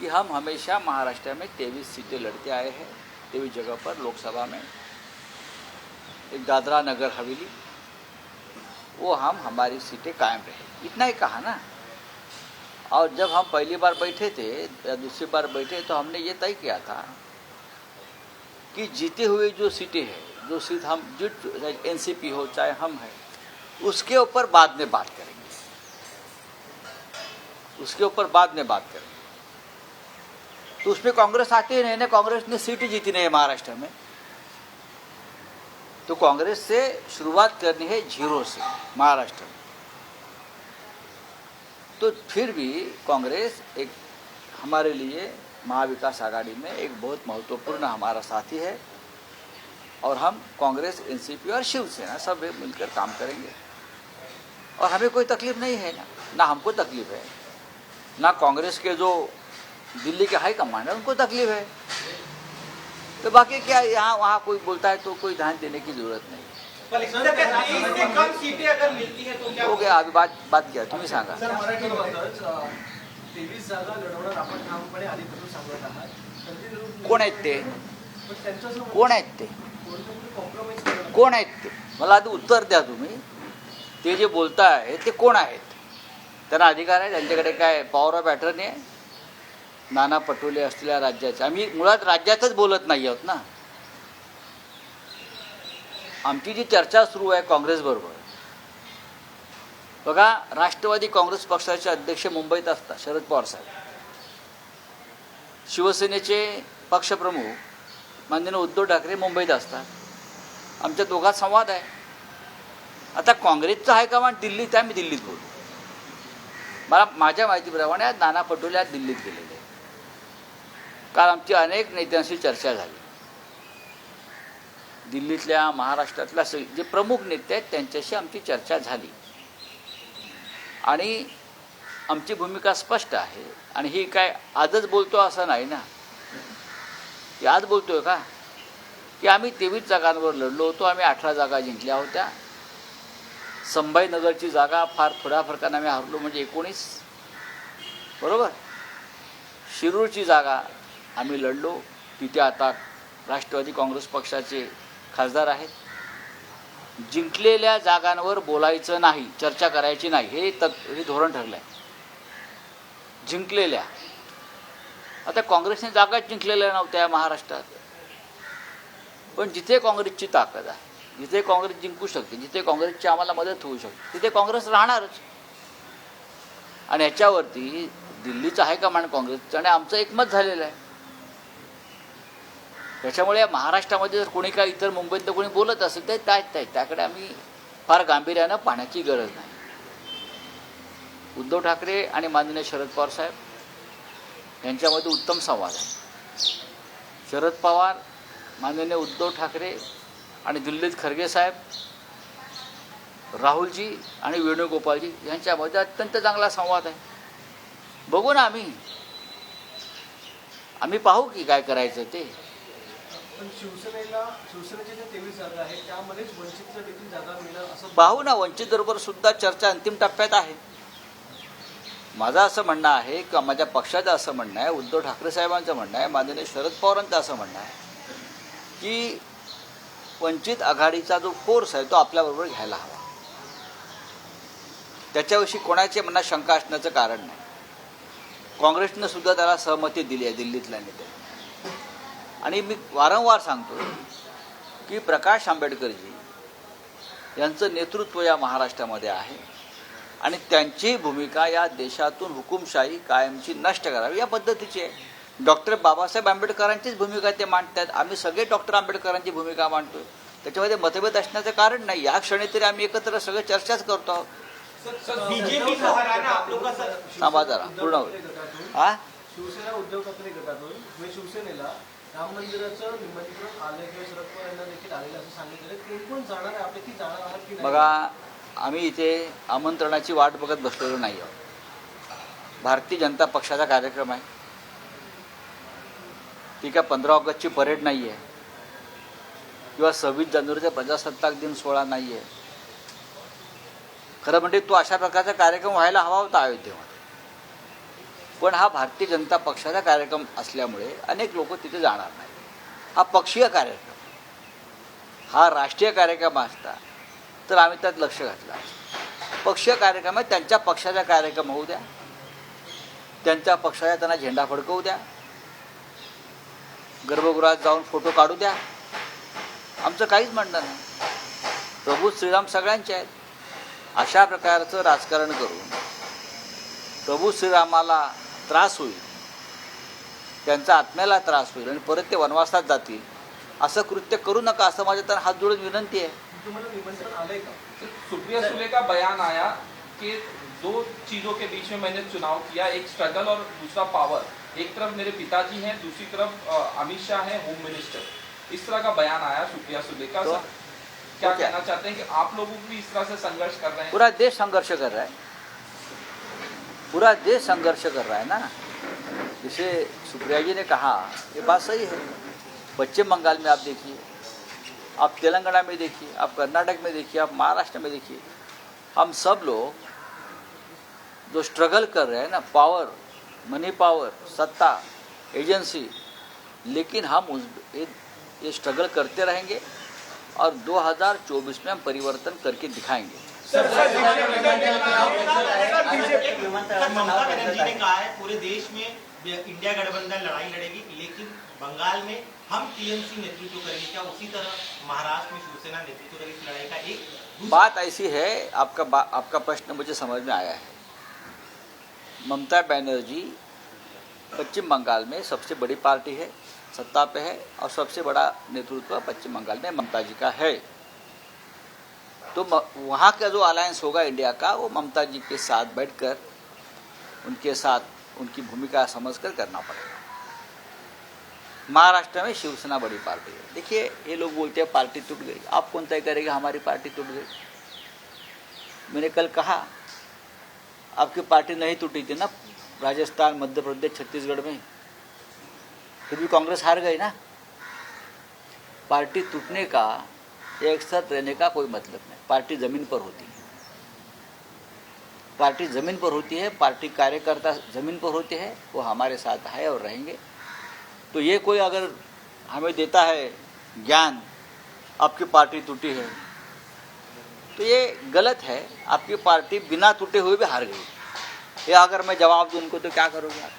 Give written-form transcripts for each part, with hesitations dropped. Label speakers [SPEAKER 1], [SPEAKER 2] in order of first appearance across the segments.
[SPEAKER 1] कि हम हमेशा महाराष्ट्र में 23 सीटें लड़ते आए हैं, 23 जगह पर लोकसभा में। एक दादरा नगर हवेली, वो हमारी सीटें कायम रहे, इतना ही कहा ना। और जब हम पहली बार बैठे थे या दूसरी बार बैठे तो हमने ये तय किया था कि जीते हुए जो सीटें हैं, जो सीट हम जीत, एनसीपी हो चाहे हम हैं, उसके ऊपर बाद में बात करेंगे, उसके ऊपर बाद में बात करेंगे। तो उसमें कांग्रेस आती ही नहीं ना, कांग्रेस ने सीटें जीती नहीं है महाराष्ट्र में। तो कांग्रेस से शुरुआत करनी है जीरो से महाराष्ट्र में। तो फिर भी कांग्रेस एक हमारे लिए महाविकास आघाड़ी में एक बहुत महत्वपूर्ण हमारा साथी है, और हम कांग्रेस, एनसीपी और शिवसेना सब मिलकर काम करेंगे। और हमें कोई तकलीफ नहीं है ना हमको तकलीफ है, ना कांग्रेस के जो दिल्ली के हाई कमांड है उनको तकलीफ है। तो बाकी क्या यहाँ वहाँ कोई बोलता है तो कोई ध्यान देने की जरूरत नहीं।
[SPEAKER 2] कम सीटें अगर मिलती है तो क्या
[SPEAKER 1] हो गया? अभी बात किया तुम्ही सांगा।
[SPEAKER 2] 23 जागा लढवणार आपण ठामपणे आधीपासून सांगत आहात।
[SPEAKER 1] कोण आहेत ते? कोण आहेत ते? कोण आहेत ते? मला आधी उत्तर द्या तुम्ही। ते जे बोलताय ते कोण आहेत? त्यांना अधिकार आहे? त्यांच्याकडे काय पॉवर ऑफ अटर्नी आहे? नाना पटोले असलेल्या राज्याचे, आम्ही मुळात राज्यातच बोलत नाही आहोत ना। आमची जी चर्चा सुरू आहे काँग्रेसबरोबर, बघा राष्ट्रवादी काँग्रेस पक्षाचे अध्यक्ष मुंबईत असतात शरद पवार साहेब, शिवसेनेचे पक्षप्रमुख माननीय उद्धव ठाकरे मुंबईत असतात, आमच्या दोघात संवाद आहे। आता काँग्रेसचा हायकमांड दिल्लीत आहे, मी दिल्लीत बोलू। मला माझ्या माहितीप्रमाणे आज नाना पटोले आज दिल्लीत गेलेले, काल आमची अनेक नेत्यांशी चर्चा झाली। दिल्लीतल्या महाराष्ट्रातल्या जे प्रमुख नेते आहेत त्यांच्याशी आमची चर्चा झाली, आणि आमची भूमिका स्पष्ट आहे। आणि ही काय आजच बोलतो असं नाही ना, की आज बोलतोय का, की आम्ही 23 जागांवर लढलो होतो, आम्ही 18 जागा जिंकल्या होत्या। संभाजीनगरची जागा फार थोड्या फरकाने आम्ही हरलो, म्हणजे 19 बरोबर। शिरूरची जागा आम्ही लढलो, तिथे आता राष्ट्रवादी काँग्रेस पक्षाचे खासदार आहेत। जिंकलेल्या जागांवर बोलायचं नाही, चर्चा करायची नाही, हे धोरण ठरलं आहे। जिंकलेल्या, आता काँग्रेसने जागा जिंकलेल्या नव्हत्या महाराष्ट्रात, पण जिथे काँग्रेसची ताकद आहे, जिथे काँग्रेस जिंकू शकते, जिथे काँग्रेसची आम्हाला मदत होऊ शकते, तिथे काँग्रेस राहणारच। आणि ह्याच्यावरती दिल्लीचं हायकमांड काँग्रेसचं आणि आमचं एकमत झालेलं आहे। त्याच्यामुळे महाराष्ट्रामध्ये जर कोणी काय इतर मुंबईत कोणी बोलत असेल तर त्याकडे आम्ही फार गांभीर्यानं पाहण्याची गरज नाही। उद्धव ठाकरे आणि माननीय शरद पवार साहेब यांच्यामध्ये उत्तम संवाद आहे। शरद पवार, माननीय उद्धव ठाकरे आणि दिल्लीत खरगे साहेब, राहुलजी आणि वेणुगोपालजी यांच्यामध्ये अत्यंत चांगला संवाद आहे। बघू ना, आम्ही पाहू की काय करायचं ते।
[SPEAKER 2] शिवसेनेचे जे 23 जागा आहेत त्यामध्येच वंचितला देखील जागा मिळणार असं
[SPEAKER 1] पाहू ना। वंचित बरोबर सुद्धा चर्चा अंतिम टप्प्यात आहे। माझं असं म्हणणं आहे किंवा माझ्या पक्षाचं असं म्हणणं आहे, उद्धव ठाकरे साहेबांचं म्हणणं आहे, माननीय शरद पवारांचं असं म्हणणं आहे की वंचित आघाडीचा जो फोर्स आहे तो आपल्याबरोबर घ्यायला हवा। त्याच्याविषयी कोणाच्या मनात शंका असण्याचं कारण नाही। काँग्रेसनं सुद्धा त्याला सहमती दिली आहे दिल्लीतल्या नेत्यांनी। आणि मी वारंवार सांगतो की प्रकाश आंबेडकरजी यांचं नेतृत्व या महाराष्ट्रामध्ये आहे, आणि त्यांची भूमिका या देशातून हुकुमशाही कायमची नष्ट करावी या पद्धतीची आहे। डॉक्टर बाबासाहेब आंबेडकरांचीच भूमिका ते मांडतात, आम्ही सगळे डॉक्टर आंबेडकरांची भूमिका मांडतो। त्याच्यामध्ये मतभेद असण्याचं कारण नाही। या क्षणी तरी आम्ही एकत्र सगळं चर्चाच करतो आहोत।
[SPEAKER 2] बीजेपी को हराना आप लोग का
[SPEAKER 1] थांबा जरा, पूर्ण होईल।
[SPEAKER 2] शिवसेना उद्धव ठाकरे गटातून शिवसेनेला राम मंदिराचं निमंत्रण आलं किंवा शरद पवार यांना देखील आलेलं असं सांगितलं, कोण कोण जाणार आहे, आपल्याला जाणार आहात की नाही?
[SPEAKER 1] बघा, आम्ही इथे आमंत्रणाची वाट बघत बसलेलो नाही आहोत। भारतीय जनता पक्षाचा कार्यक्रम आहे, ती काय 15 ऑगस्टची परेड नाही आहे किंवा 26 जानेवारीचा प्रजासत्ताक दिन सोहळा नाही आहे। खरं म्हणजे तो अशा प्रकारचा कार्यक्रम व्हायला हवा होता अयोध्येमध्ये, पण हा भारतीय जनता पक्षाचा कार्यक्रम असल्यामुळे अनेक लोक तिथे जाणार नाही. हा पक्षीय कार्यक्रम, हा राष्ट्रीय कार्यक्रम असता तर आम्ही त्यात लक्ष घातलं असतं. पक्षीय कार्यक्रम आहे, त्यांच्या पक्षाचा कार्यक्रम होऊ द्या, त्यांच्या पक्षाचा त्यांना झेंडा फडकवू द्या, गर्भगृहात जाऊन फोटो काढू द्या, आमचं काहीच म्हणणं नाही. प्रभू श्रीराम सगळ्यांचे आहेत. अशा प्रकारचं राजकारण करून प्रभू श्रीरामाला त्रास होईल, त्यांच्या आत्म्याला त्रास होईल आणि परत ते वनवासात जातील असं कृत्य करू नका, असं माझ्या तर हात जोडून विनंती आहे.
[SPEAKER 2] तुम्हाला निमंत्रण आलंय का?
[SPEAKER 3] सुप्रिया सुले का बयान आया कि दो चीजों के बीच में मैंने चुनाव किया, एक स्ट्रगल और दूसरा पावर. एक तरफ मेरे पिताजी हैं, दूसरी तरफ अमित शाह हैं, होम मिनिस्टर. इस तरह का बयान आया सुप्रिया सुले का.
[SPEAKER 1] तो
[SPEAKER 3] क्या
[SPEAKER 1] क्या?
[SPEAKER 3] कहना चाहते हैं कि आप लोग भी इस तरह से संघर्ष कर रहे हैं?
[SPEAKER 1] पूरा देश संघर्ष कर रहा है, पूरा देश संघर्ष कर रहा है ना. जिसे सुप्रिया जी ने कहा ये बात सही है. पश्चिम बंगाल में आप देखिए, आप तेलंगाना में देखिए, आप कर्नाटक में देखिए, आप महाराष्ट्र में देखिए, हम सब लोग जो स्ट्रगल कर रहे हैं ना, पावर, मनी पावर, सत्ता, एजेंसी, लेकिन हम ये स्ट्रगल करते रहेंगे और 2024 में हम परिवर्तन करके दिखाएंगे.
[SPEAKER 4] ममता बनर्जी ने कहा है पूरे देश में इंडिया गठबंधन लड़ाई लड़ेगी, लेकिन बंगाल में हम टीएमसी नेतृत्व करेंगे. क्या उसी तरह महाराष्ट्र में शिवसेना नेतृत्व करेगी इस लड़ाई का? एक
[SPEAKER 1] बात ऐसी है, आपका प्रश्न मुझे समझ में आया है. ममता बनर्जी पश्चिम बंगाल में सबसे बड़ी पार्टी है, सत्ता पे है, और सबसे बड़ा नेतृत्व पश्चिम बंगाल में ममता जी का है. तो वहाँ का जो अलायंस होगा इंडिया का, वो ममता जी के साथ बैठकर उनके साथ उनकी भूमिका समझकर करना पड़ेगा. महाराष्ट्र में शिवसेना बड़ी पार्टी है. देखिए, ये लोग बोलते हैं पार्टी टूट गई. आप कौन तय करेगा हमारी पार्टी टूट गई? मैंने कल कहा आपकी पार्टी नहीं टूटी थी ना, राजस्थान, मध्य प्रदेश, छत्तीसगढ़ में, फिर भी कांग्रेस हार गई ना. पार्टी टूटने का, एक साथ रहने का कोई मतलब नहीं. पार्टी जमीन पर होती है, पार्टी जमीन पर होती है, पार्टी कार्यकर्ता जमीन पर होते हैं, वो हमारे साथ है और रहेंगे. तो ये कोई अगर हमें देता है ज्ञान आपकी पार्टी टूटी है, तो ये गलत है. आपकी पार्टी बिना टूटे हुए भी हार गई. ये अगर मैं जवाब दूं उनको तो क्या करोगे आप?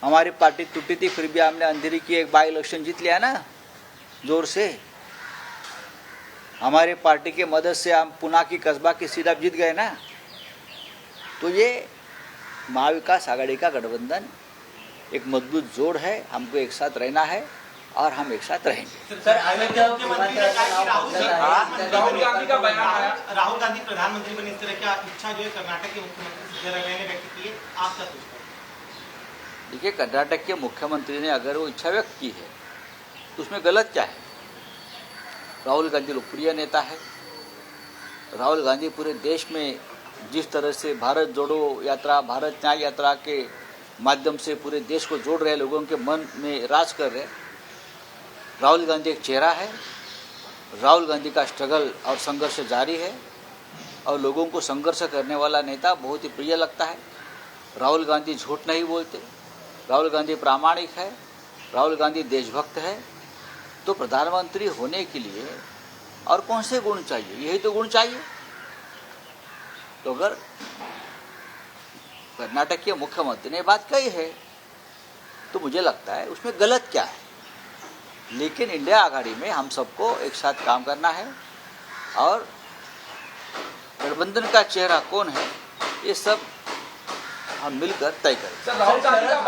[SPEAKER 1] हमारी पार्टी टूटी थी, फिर भी हमने अंधेरी की एक बाई इलेक्शन जीत लिया ना जोर से. हमारे पार्टी के मदद से हम पुणे की कस्बा की सीट आप जीत गए ना. तो ये महाविकास आघाड़ी का गठबंधन एक मजबूत जोड़ है. हमको एक साथ रहना है और हम एक साथ रहेंगे.
[SPEAKER 4] सर, राहुल
[SPEAKER 3] गांधी का बयान आया.
[SPEAKER 4] राहुल गांधी प्रधानमंत्री बने, इस तरह की इच्छा जो है कर्नाटक के मुख्यमंत्री सिद्धरामैया ने व्यक्त की है, आप क्या सोचते हैं?
[SPEAKER 1] देखिए, कर्नाटक के मुख्यमंत्री ने अगर वो इच्छा व्यक्त की है तो उसमें गलत क्या है? राहुल गांधी लोकप्रिय नेता है. राहुल गांधी पूरे देश में जिस तरह से भारत जोड़ो यात्रा, भारत न्याय यात्रा के माध्यम से पूरे देश को जोड़ रहे, लोगों के मन में राज कर रहे, राहुल गांधी एक चेहरा है. राहुल गांधी का स्ट्रगल और संघर्ष जारी है और लोगों को संघर्ष करने वाला नेता बहुत ही प्रिय लगता है. राहुल गांधी झूठ नहीं बोलते, राहुल गांधी प्रामाणिक है, राहुल गांधी देशभक्त है. तो प्रधानमंत्री होने के लिए और कौन से गुण चाहिए? यही तो गुण चाहिए. तो अगर कर्नाटक के मुख्यमंत्री ने बात कही है तो मुझे लगता है उसमें गलत क्या है. लेकिन इंडिया आघाड़ी में हम सबको एक साथ काम करना है और गठबंधन का चेहरा कौन है ये सब हम मिलकर तय करें.
[SPEAKER 3] सर, राहुल गांधी का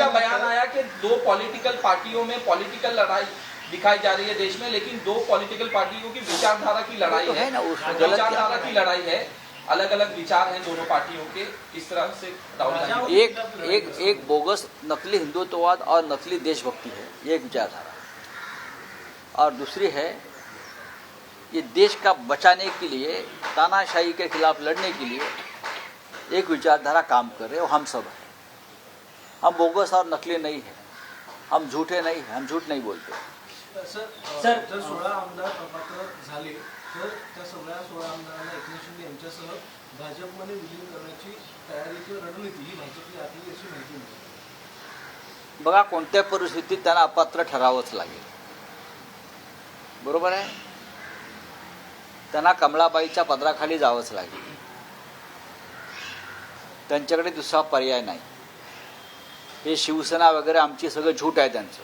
[SPEAKER 3] बयान आया कि दो पॉलिटिकल पार्टियों में पॉलिटिकल लड़ाई दिखाई जा रही है देश में, लेकिन दो पॉलिटिकल पार्टियों की विचारधारा की लड़ाई
[SPEAKER 1] तो है ना, उसमें गलत क्या?
[SPEAKER 3] विचारधारा की लड़ाई है, अलग अलग विचार हैं दोनों पार्टियों के. इस तरह से राहुल गांधी
[SPEAKER 1] एक बोगस नकली हिंदुत्ववाद और नकली देशभक्ति है, ये एक विचारधारा. और दूसरी है ये देश का बचाने के लिए, तानाशाही के खिलाफ लड़ने के लिए एक विचारधारा काम कर रहे हैं, वो हम सब हैं. हम बोगस और नकली नहीं हैं, हम झूठे नहीं हैं, हम झूठ नहीं बोलते.
[SPEAKER 2] सर, जर 16 आमदार अपात्र झाले तर त्या सगळ्या 16 आमदारांना एकनाथ शिंदे यांच्यासह भाजपमध्ये विलीन करण्याची तयारी किंवा रणनीती ही भाजपची आखली अशी माहिती मिळते.
[SPEAKER 1] बघा, कोणत्या परिस्थितीत त्यांना अपात्र ठरावंच लागेल. बरोबर आहे. त्यांना कमलाबाईच्या पदराखाली जावंच लागेल. त्यांच्याकडे दुसरा पर्याय नाही. हे शिवसेना वगैरे आमची सगळं झूट आहे त्यांचं.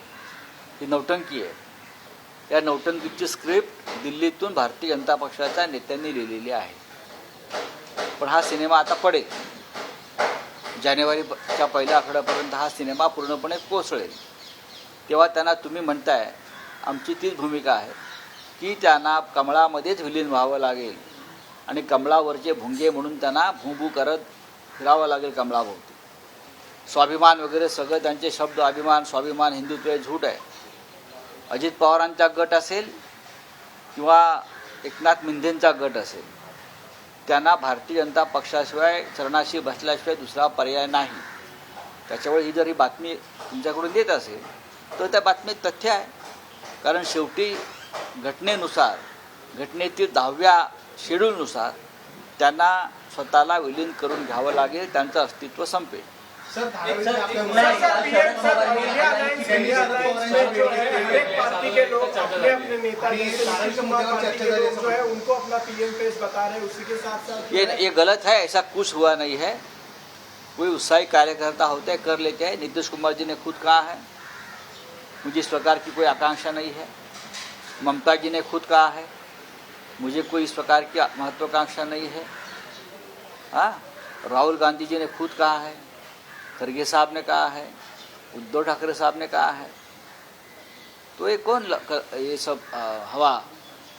[SPEAKER 1] ही नौटंकी आहे. या नौटंकीची स्क्रिप्ट दिल्लीतून भारतीय जनता पक्षाच्या नेत्यांनी लिहिलेली आहे. पण हा सिनेमा आता पडेल. जानेवारीच्या पहिल्या आठवड्यापर्यंत हा सिनेमा पूर्णपणे कोसळेल. तेव्हा त्यांना तुम्ही म्हणताय, आमची तीच भूमिका आहे की त्यांना कमळामध्येच विलीन व्हावं लागेल आणि कमळावरचे भुंगे म्हणून त्यांना भूभू करत फिरावं लागेल कमळाभोवती. स्वाभिमान वगैरे सगळं त्यांचे शब्द, अभिमान, स्वाभिमान, हिंदुत्व हे झूट आहे. अजित पवारांचा गट असेल किंवा एकनाथ मिंधेंचा गट असेल, त्यांना भारतीय जनता पक्षाशिवाय चरणाशी बसल्याशिवाय दुसरा पर्याय नाही. त्याच्यामुळे ही जर ही बातमी तुमच्याकडून येत असेल तर त्या बातमीत तथ्य आहे. कारण शेवटी घटनेनुसार, घटनेतील 10व्या शेड्यूलनुसार त्यांना स्वतःला विलीन करून घ्यावं लागेल. त्यांचं अस्तित्व संपेल.
[SPEAKER 5] सर, पार्टी के लोग अपने अपने नेता जो है उनको अपना पीएम फेस बता रहे हैं. उसी के साथ साथ
[SPEAKER 1] ये गलत है. ऐसा कुछ हुआ नहीं है. कोई उत्साही कार्यकर्ता होते हैं, कर लेते हैं. नीतीश कुमार जी ने खुद कहा है, मुझे इस प्रकार की कोई आकांक्षा नहीं है. ममता जी ने खुद कहा है, मुझे कोई इस प्रकार की महत्वाकांक्षा नहीं है. हाँ, राहुल गांधी जी ने खुद कहा है, खरगे साहब ने कहा है, उद्धव ठाकरे साहब ने कहा है. तो ये कौन ये सब हवा,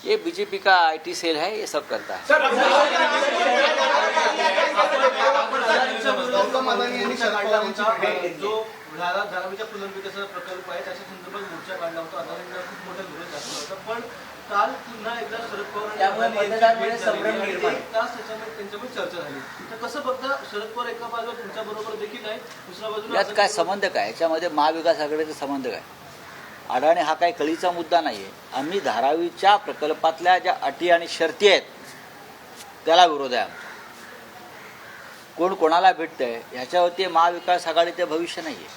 [SPEAKER 1] ये बीजेपी का आईटी सेल है, ये सब करता है.
[SPEAKER 2] जो धारावीच्या पुनर्विकासाचा प्रकल्प आहे त्याच्या संदर्भात मोर्चा काढला होता. अदानींना खूप मोठा विरोध दाखवला होता. पण काल पुन्हा एकदा शरद पवार त्यांच्यामध्ये चर्चा झाली. तर कसं बघता शरद पवार एका बाजूला तुमच्या बरोबर देखील आहे, दुसऱ्या बाजूला
[SPEAKER 1] यात काय संबंध काय? याच्यामध्ये महाविकास आघाडीचा संबंध काय? अडाणी हा काही कळीचा मुद्दा नाही आहे. आम्ही धारावीच्या प्रकल्पातल्या ज्या अटी आणि शर्ती आहेत त्याला विरोध आहे आमचा. कोण कोणाला भेटतंय ह्याच्यावरती महाविकास आघाडीचं भविष्य नाही आहे.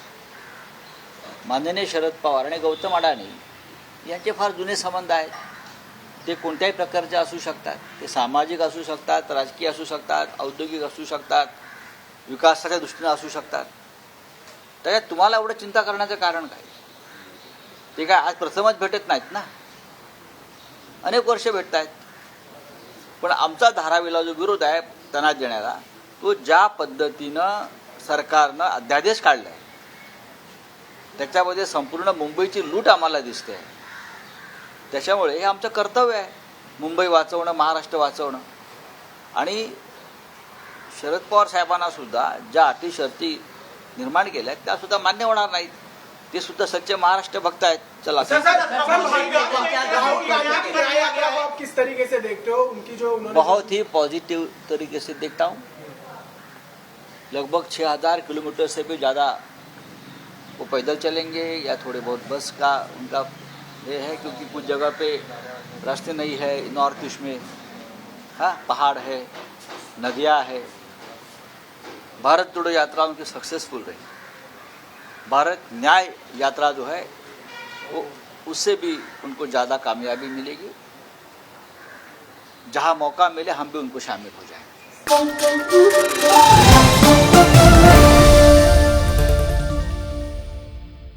[SPEAKER 1] माननीय शरद पवार आणि गौतम अडाणी यांचे फार जुने संबंध आहेत. ते कोणत्याही प्रकारचे असू शकतात. ते सामाजिक असू शकतात, राजकीय असू शकतात, औद्योगिक असू शकतात, विकासाच्या दृष्टीने असू शकतात. त्याच्यात तुम्हाला एवढं चिंता करण्याचं कारण काय? ते काय आज प्रथमच भेटत नाहीत ना, अनेक वर्ष भेटत आहेत. पण आमचा धारावीला जो विरोध आहे त्यांना देण्याला, तो ज्या पद्धतीनं सरकारनं अध्यादेश काढला आहे त्याच्यामध्ये संपूर्ण मुंबईची लूट आम्हाला दिसते. त्याच्यामुळे हे आमचं कर्तव्य आहे, मुंबई वाचवणं, महाराष्ट्र वाचवणं. आणि शरद पवार साहेबांना सुद्धा ज्या अटी शर्ती निर्माण केल्या त्या सुद्धा मान्य होणार नाहीत. ते सुद्धा सच्चे महाराष्ट्र भक्त आहेत. चला,
[SPEAKER 5] किस तरीके से देखते हो उनकी जो
[SPEAKER 1] बहुत ही पॉजिटिव तरीके से देखता हूँ. लगभग 6000 किलोमीटर से भी ज़्यादा वो पैदल चलेंगे या थोड़े बहुत बस का उनका ये है, क्योंकि कुछ जगह पे रास्ते नहीं है नॉर्थ ईस्ट में. हाँ, पहाड़ है, नदियाँ है. भारत जोड़ो यात्रा उनकी सक्सेसफुल रही. भारत न्याय यात्रा जो है वो उससे भी उनको ज़्यादा कामयाबी मिलेगी. जहाँ मौका मिले हम भी उनको शामिल हो जाएंगे.